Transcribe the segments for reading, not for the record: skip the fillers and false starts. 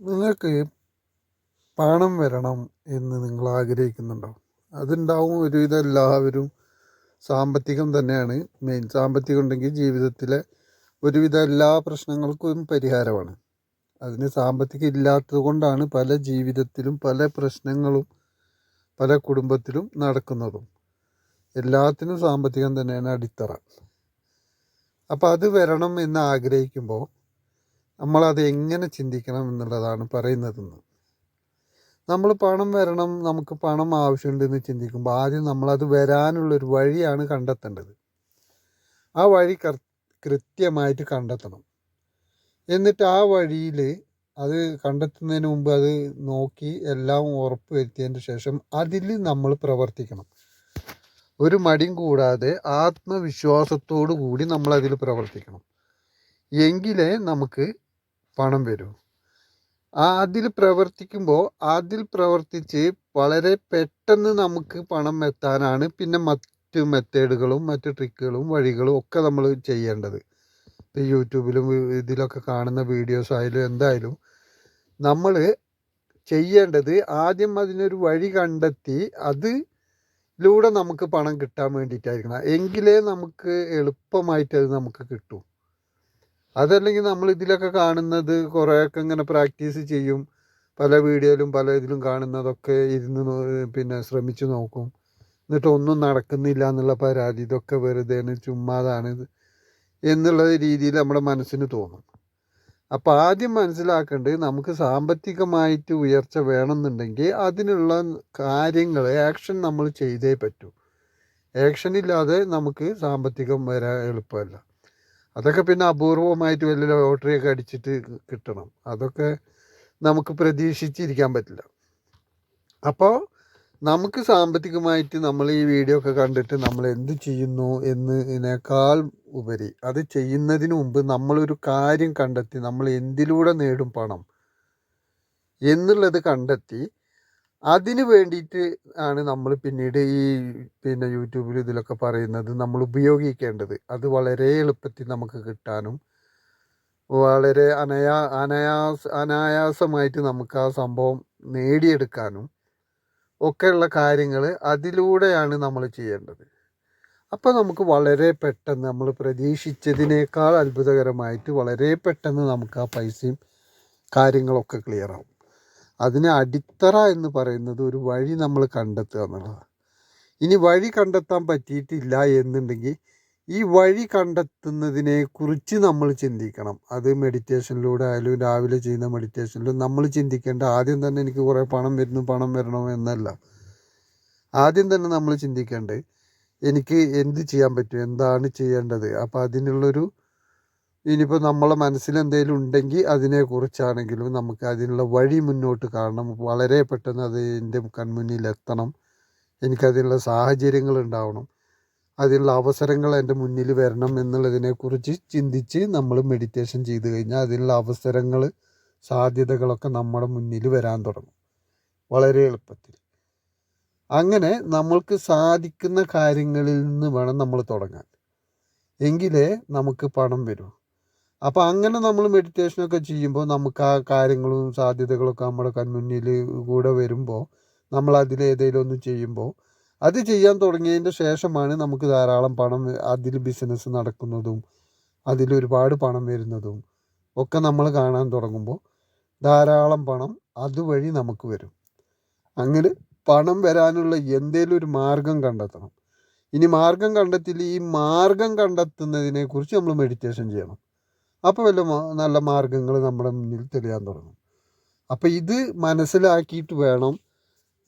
നിങ്ങൾക്ക് പണം വരണം എന്ന് നിങ്ങൾ ആഗ്രഹിക്കുന്നുണ്ടോ? അതുണ്ടാവും. ഒരുവിധം എല്ലാവരും സാമ്പത്തികം തന്നെയാണ് മെയിൻ. സാമ്പത്തികം ഉണ്ടെങ്കിൽ ജീവിതത്തിലെ ഒരുവിധ എല്ലാ പ്രശ്നങ്ങൾക്കും പരിഹാരമാണ്. അതിന് സാമ്പത്തികം ഇല്ലാത്തത് കൊണ്ടാണ് പല ജീവിതത്തിലും പല പ്രശ്നങ്ങളും പല കുടുംബത്തിലും നടക്കുന്നതും. എല്ലാത്തിനും സാമ്പത്തികം തന്നെയാണ് അടിത്തറ. അപ്പോൾ അത് വരണം എന്ന് ആഗ്രഹിക്കുമ്പോൾ നമ്മളത് എങ്ങനെ ചിന്തിക്കണം എന്നുള്ളതാണ് പറയുന്നതെന്ന്. നമ്മൾ പണം വരണം, നമുക്ക് പണം ആവശ്യമുണ്ടെന്ന് ചിന്തിക്കുമ്പോൾ ആദ്യം നമ്മളത് വരാനുള്ളൊരു വഴിയാണ് കണ്ടെത്തേണ്ടത്. ആ വഴി കൃത്യമായിട്ട് കണ്ടെത്തണം. എന്നിട്ട് ആ വഴിയിൽ അത് കണ്ടെത്തുന്നതിന് മുമ്പ് അത് നോക്കി എല്ലാം ഉറപ്പ് വരുത്തിയതിന് ശേഷം അതിൽ നമ്മൾ പ്രവർത്തിക്കണം. ഒരു മടിയും കൂടാതെ ആത്മവിശ്വാസത്തോടു കൂടി നമ്മളതിൽ പ്രവർത്തിക്കണം. എങ്കിലേ നമുക്ക് പണം വരൂ. അതിൽ പ്രവർത്തിക്കുമ്പോൾ അതിൽ പ്രവർത്തിച്ച് വളരെ പെട്ടെന്ന് നമുക്ക് പണം എത്താനാണ് പിന്നെ മറ്റ് മെത്തേഡുകളും മറ്റ് ട്രിക്കുകളും വഴികളും ഒക്കെ നമ്മൾ ചെയ്യേണ്ടത്. ഇപ്പോൾ യൂട്യൂബിലും ഇതിലൊക്കെ കാണുന്ന വീഡിയോസ് ആയാലും എന്തായാലും നമ്മൾ ചെയ്യേണ്ടത് ആദ്യം അതിനൊരു വഴി കണ്ടെത്തി അതിലൂടെ നമുക്ക് പണം കിട്ടാൻ വേണ്ടിയിട്ടായിരിക്കണം. എങ്കിലേ നമുക്ക് എളുപ്പമായിട്ട് അത് നമുക്ക് കിട്ടും. അതല്ലെങ്കിൽ നമ്മൾ ഇതിലൊക്കെ കാണുന്നത് കുറേയൊക്കെ ഇങ്ങനെ പ്രാക്ടീസ് ചെയ്യും. പല വീഡിയോയിലും പല ഇതിലും കാണുന്നതൊക്കെ ഇരുന്ന് ശ്രമിച്ചു നോക്കും. എന്നിട്ട് ഒന്നും നടക്കുന്നില്ല എന്നുള്ള പരാതി, ഇതൊക്കെ വെറുതെയാണ്, ചുമ്മാതാണ് എന്നുള്ള രീതിയിൽ നമ്മുടെ മനസ്സിന് തോന്നും. അപ്പോൾ ആദ്യം മനസ്സിലാക്കേണ്ടത് നമുക്ക് സാമ്പത്തികമായിട്ട് ഉയർച്ച വേണമെന്നുണ്ടെങ്കിൽ അതിനുള്ള കാര്യങ്ങൾ ആക്ഷൻ നമ്മൾ ചെയ്തേ പറ്റൂ. ആക്ഷൻ ഇല്ലാതെ നമുക്ക് സാമ്പത്തികം വരാൻ എളുപ്പമല്ല. അതൊക്കെ പിന്നെ അപൂർവമായിട്ട് വലിയ ലോട്ടറിയൊക്കെ അടിച്ചിട്ട് കിട്ടണം. അതൊക്കെ നമുക്ക് പ്രതീക്ഷിച്ചിരിക്കാൻ പറ്റില്ല. അപ്പോൾ നമുക്ക് സാമ്പത്തികമായിട്ട് നമ്മൾ ഈ വീഡിയോ ഒക്കെ കണ്ടിട്ട് നമ്മൾ എന്ത് ചെയ്യുന്നു എന്നതിനേക്കാൾ ഉപരി അത് ചെയ്യുന്നതിന് മുമ്പ് നമ്മളൊരു കാര്യം കണ്ടെത്തി നമ്മൾ എന്തിലൂടെ നേടും പണം എന്നുള്ളത് കണ്ടെത്തി അതിന് വേണ്ടിയിട്ട് ആണ് നമ്മൾ പിന്നീട് ഈ യൂട്യൂബിൽ ഇതിലൊക്കെ പറയുന്നത് നമ്മൾ ഉപയോഗിക്കേണ്ടത്. അത് വളരെ എളുപ്പത്തിൽ നമുക്ക് കിട്ടാനും വളരെ അനായാസമായിട്ട് നമുക്ക് ആ സംഭവം നേടിയെടുക്കാനും ഒക്കെയുള്ള കാര്യങ്ങൾ അതിലൂടെയാണ് നമ്മൾ ചെയ്യേണ്ടത്. അപ്പോൾ നമുക്ക് വളരെ പെട്ടെന്ന് നമ്മൾ പ്രതീക്ഷിച്ചതിനേക്കാൾ അത്ഭുതകരമായിട്ട് വളരെ പെട്ടെന്ന് നമുക്ക് ആ പൈസയും കാര്യങ്ങളൊക്കെ ക്ലിയർ ആവും. അതിന് അടിത്തറ എന്ന് പറയുന്നത് ഒരു വഴി നമ്മൾ കണ്ടെത്തുക എന്നുള്ളതാണ്. ഇനി വഴി കണ്ടെത്താൻ പറ്റിയിട്ടില്ല എന്നുണ്ടെങ്കിൽ ഈ വഴി കണ്ടെത്തുന്നതിനെ കുറിച്ച് നമ്മൾ ചിന്തിക്കണം. അത് മെഡിറ്റേഷനിലൂടെ ആയാലും രാവിലെ ചെയ്യുന്ന മെഡിറ്റേഷനിലും നമ്മൾ ചിന്തിക്കേണ്ട ആദ്യം തന്നെ എനിക്ക് കുറേ പണം വരണോ എന്നല്ല. ആദ്യം തന്നെ നമ്മൾ ചിന്തിക്കേണ്ടത് എനിക്ക് എന്ത് ചെയ്യാൻ പറ്റും, എന്താണ് ചെയ്യേണ്ടത്. അപ്പോൾ അതിനുള്ളൊരു ഇനിയിപ്പോൾ നമ്മളെ മനസ്സിൽ എന്തെങ്കിലും ഉണ്ടെങ്കിൽ അതിനെക്കുറിച്ചാണെങ്കിലും നമുക്ക് അതിനുള്ള വഴി മുന്നോട്ട് കാണണം. വളരെ പെട്ടെന്ന് അത് എൻ്റെ കൺമുന്നിൽ എത്തണം. എനിക്കതിനുള്ള സാഹചര്യങ്ങൾ ഉണ്ടാവണം. അതിനുള്ള അവസരങ്ങൾ എൻ്റെ മുന്നിൽ വരണം എന്നുള്ളതിനെക്കുറിച്ച് ചിന്തിച്ച് നമ്മൾ മെഡിറ്റേഷൻ ചെയ്ത് കഴിഞ്ഞാൽ അതിനുള്ള അവസരങ്ങൾ സാധ്യതകളൊക്കെ നമ്മുടെ മുന്നിൽ വരാൻ തുടങ്ങും വളരെ എളുപ്പത്തിൽ. അങ്ങനെ നമ്മൾക്ക് സാധിക്കുന്ന കാര്യങ്ങളിൽ നിന്ന് വേണം നമ്മൾ തുടങ്ങാൻ. എങ്കിലേ നമുക്ക് പണം വരും. അപ്പോൾ അങ്ങനെ നമ്മൾ മെഡിറ്റേഷനൊക്കെ ചെയ്യുമ്പോൾ നമുക്ക് ആ കാര്യങ്ങളും സാധ്യതകളൊക്കെ നമ്മുടെ കൺമുന്നിൽ കൂടെ വരുമ്പോൾ നമ്മൾ അതിലേതെങ്കിലും ഒന്ന് ചെയ്യുമ്പോൾ അത് ചെയ്യാൻ തുടങ്ങിയതിൻ്റെ ശേഷമാണ് നമുക്ക് ധാരാളം പണം അതിൽ ബിസിനസ് നടക്കുന്നതും അതിലൊരുപാട് പണം വരുന്നതും ഒക്കെ നമ്മൾ കാണാൻ തുടങ്ങുമ്പോൾ ധാരാളം പണം അതുവഴി നമുക്ക് വരും. അങ്ങനെ പണം വരാനുള്ള എന്തേലും ഒരു മാർഗം കണ്ടെത്തണം. ഇനി മാർഗം കണ്ടെത്തില്ല, ഈ മാർഗം കണ്ടെത്തുന്നതിനെക്കുറിച്ച് നമ്മൾ മെഡിറ്റേഷൻ ചെയ്യണം. അപ്പോൾ വല്ല നല്ല മാർഗങ്ങൾ നമ്മുടെ മുന്നിൽ തെളിയാൻ തുടങ്ങും. അപ്പോൾ ഇത് മനസ്സിലാക്കിയിട്ട് വേണം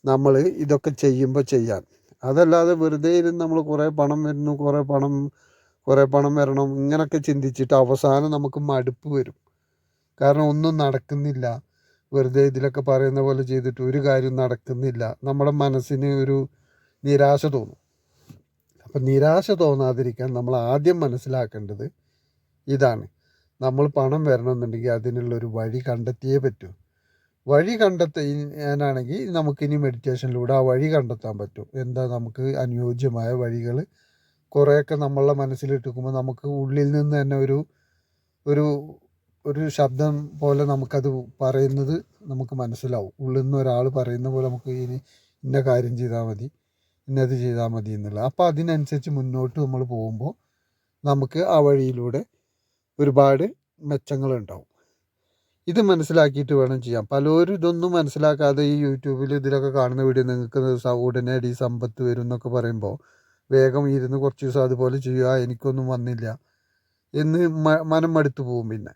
നമ്മൾ ഇതൊക്കെ ചെയ്യുമ്പോൾ ചെയ്യാൻ. അതല്ലാതെ വെറുതെ ഇരുന്ന് നമ്മൾ കുറേ പണം വരുന്നു, കുറേ പണം വരണം ഇങ്ങനെയൊക്കെ ചിന്തിച്ചിട്ട് അവസാനം നമുക്ക് മടുപ്പ് വരും. കാരണം ഒന്നും നടക്കുന്നില്ല, വെറുതെ ഇതിലൊക്കെ പറയുന്ന പോലെ ചെയ്തിട്ട് ഒരു കാര്യം നടക്കുന്നില്ല. നമ്മുടെ മനസ്സിന് ഒരു നിരാശ തോന്നും. അപ്പം നിരാശ തോന്നാതിരിക്കാൻ നമ്മൾ ആദ്യം മനസ്സിലാക്കേണ്ടത് ഇതാണ്. നമ്മൾ പണം വരണമെന്നുണ്ടെങ്കിൽ അതിനുള്ളൊരു വഴി കണ്ടെത്തിയേ പറ്റൂ. വഴി കണ്ടെത്താനാണെങ്കിൽ നമുക്കിനി മെഡിറ്റേഷനിലൂടെ ആ വഴി കണ്ടെത്താൻ പറ്റും. എന്താ നമുക്ക് അനുയോജ്യമായ വഴികൾ കുറേയൊക്കെ നമ്മളുടെ മനസ്സിലിട്ടിരിക്കുമ്പോൾ നമുക്ക് ഉള്ളിൽ നിന്ന് തന്നെ ഒരു ഒരു ശബ്ദം പോലെ നമുക്കത് പറയുന്നത് നമുക്ക് മനസ്സിലാവും. ഉള്ളിൽ നിന്ന് ഒരാൾ പറയുന്ന പോലെ നമുക്ക് ഇനി ഇന്ന കാര്യം ചെയ്താൽ മതി, ഇന്നത് ചെയ്താൽ മതി എന്നുള്ളത്. അപ്പോൾ അതിനനുസരിച്ച് മുന്നോട്ട് നമ്മൾ പോകുമ്പോൾ നമുക്ക് ആ വഴിയിലൂടെ ഒരുപാട് മെച്ചങ്ങളുണ്ടാവും. ഇത് മനസ്സിലാക്കിയിട്ട് വേണം ചെയ്യാൻ. പലരും ഇതൊന്നും മനസ്സിലാക്കാതെ ഈ യൂട്യൂബിൽ ഇതിലൊക്കെ കാണുന്ന വീഡിയോ നിങ്ങൾക്ക് ഉടനടി സമ്പത്ത് വരും എന്നൊക്കെ പറയുമ്പോൾ വേഗം ഇരുന്ന് കുറച്ച് ദിവസം അതുപോലെ ചെയ്യുക, എനിക്കൊന്നും വന്നില്ല എന്ന് മനം മടുത്തു പോകും പിന്നെ.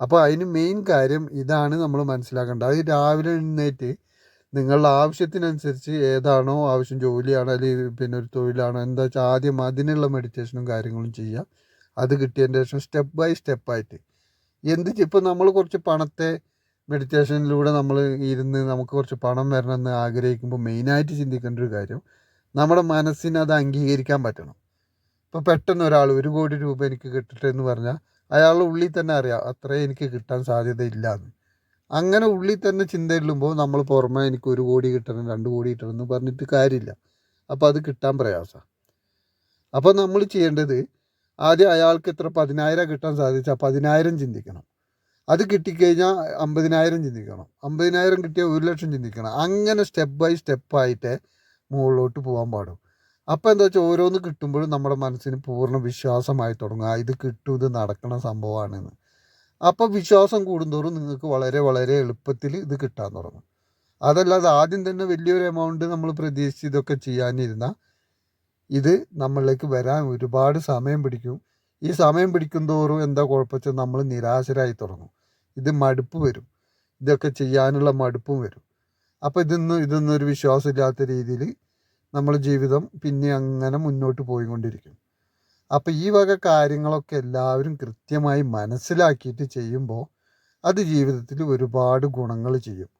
അപ്പോൾ അതിന് മെയിൻ കാര്യം ഇതാണ് നമ്മൾ മനസ്സിലാക്കേണ്ടത്. അത് രാവിലെ എഴുന്നേറ്റ് നിങ്ങളുടെ ആവശ്യത്തിനനുസരിച്ച് ഏതാണോ ആവശ്യം, ജോലിയാണോ അല്ലെങ്കിൽ പിന്നെ ഒരു തൊഴിലാണോ എന്താ വെച്ചാൽ ആദ്യം അതിനുള്ള മെഡിറ്റേഷനും കാര്യങ്ങളും ചെയ്യുക. അത് കിട്ടിയതിൻ്റെ ശേഷം സ്റ്റെപ്പ് ബൈ സ്റ്റെപ്പായിട്ട് ഇപ്പോൾ നമ്മൾ കുറച്ച് പണത്തെ മെഡിറ്റേഷനിലൂടെ നമ്മൾ ഇരുന്ന് നമുക്ക് കുറച്ച് പണം വരണമെന്ന് ആഗ്രഹിക്കുമ്പോൾ മെയിനായിട്ട് ചിന്തിക്കേണ്ട ഒരു കാര്യം നമ്മുടെ മനസ്സിന് അത് അംഗീകരിക്കാൻ പറ്റണം. ഇപ്പോൾ പെട്ടെന്ന് ഒരാൾ 1 കോടി രൂപ എനിക്ക് കിട്ടട്ടെ എന്ന് പറഞ്ഞാൽ അയാളുടെ ഉള്ളിൽ തന്നെ അറിയാം അത്രയും എനിക്ക് കിട്ടാൻ സാധ്യതയില്ല എന്ന്. അങ്ങനെ ഉള്ളിൽ തന്നെ ചിന്തയിടുമ്പോൾ നമ്മൾ പുറമെ എനിക്ക് 1 കോടി കിട്ടണം 2 കോടി കിട്ടണം എന്ന് പറഞ്ഞിട്ട് കാര്യമില്ല. അപ്പോൾ അത് കിട്ടാൻ പ്രയാസമാണ്. അപ്പോൾ നമ്മൾ ചെയ്യേണ്ടത് ആദ്യം അയാൾക്ക് എത്ര 10,000 കിട്ടാൻ സാധിച്ചാൽ 10,000 ചിന്തിക്കണം. അത് കിട്ടിക്കഴിഞ്ഞാൽ 50,000 ചിന്തിക്കണം. 50,000 കിട്ടിയാൽ 1,00,000 ചിന്തിക്കണം. അങ്ങനെ സ്റ്റെപ്പ് ബൈ സ്റ്റെപ്പായിട്ട് മുകളിലോട്ട് പോകാൻ പാടും. അപ്പോൾ എന്താ വെച്ചാൽ ഓരോന്ന് കിട്ടുമ്പോഴും നമ്മുടെ മനസ്സിന് പൂർണ്ണ വിശ്വാസമായി തുടങ്ങും. ഇത് കിട്ടും, ഇത് നടക്കണ സംഭവമാണെന്ന്. അപ്പോൾ വിശ്വാസം കൂടുന്തോറും നിങ്ങൾക്ക് വളരെ വളരെ എളുപ്പത്തിൽ ഇത് കിട്ടാൻ തുടങ്ങും. അതല്ലാതെ ആദ്യം തന്നെ വലിയൊരു എമൗണ്ട് നമ്മൾ പ്രതീക്ഷിച്ച് ഇതൊക്കെ ചെയ്യാനിരുന്നാൽ ഇത് നമ്മളിലേക്ക് വരാൻ ഒരുപാട് സമയം പിടിക്കും. ഈ സമയം പിടിക്കും തോറും എന്താ കുഴപ്പമെന്ന് വെച്ചാൽ നമ്മൾ നിരാശരായി തുടങ്ങും. ഇത് മടുപ്പ് വരും, ഇതൊക്കെ ചെയ്യാനുള്ള മടുപ്പും വരും. അപ്പോൾ ഇതൊന്നും ഒരു വിശ്വാസമില്ലാത്ത രീതിയിൽ നമ്മൾ ജീവിതം പിന്നെ അങ്ങനെ മുന്നോട്ട് പോയിക്കൊണ്ടിരിക്കും. അപ്പോൾ ഈ വക കാര്യങ്ങളൊക്കെ എല്ലാവരും കൃത്യമായി മനസ്സിലാക്കിയിട്ട് ചെയ്യുമ്പോൾ അത് ജീവിതത്തിൽ ഒരുപാട് ഗുണങ്ങൾ ചെയ്യും.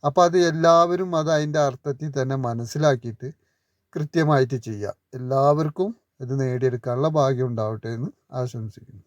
അപ്പോൾ അത് എല്ലാവരും അത് അതിൻ്റെ അർത്ഥത്തിൽ തന്നെ മനസ്സിലാക്കിയിട്ട് കൃത്യമായിട്ട് ചെയ്യുക. എല്ലാവർക്കും ഇത് നേടിയെടുക്കാനുള്ള ഭാഗ്യം ഉണ്ടാവട്ടെ എന്ന് ആശംസിക്കുന്നു.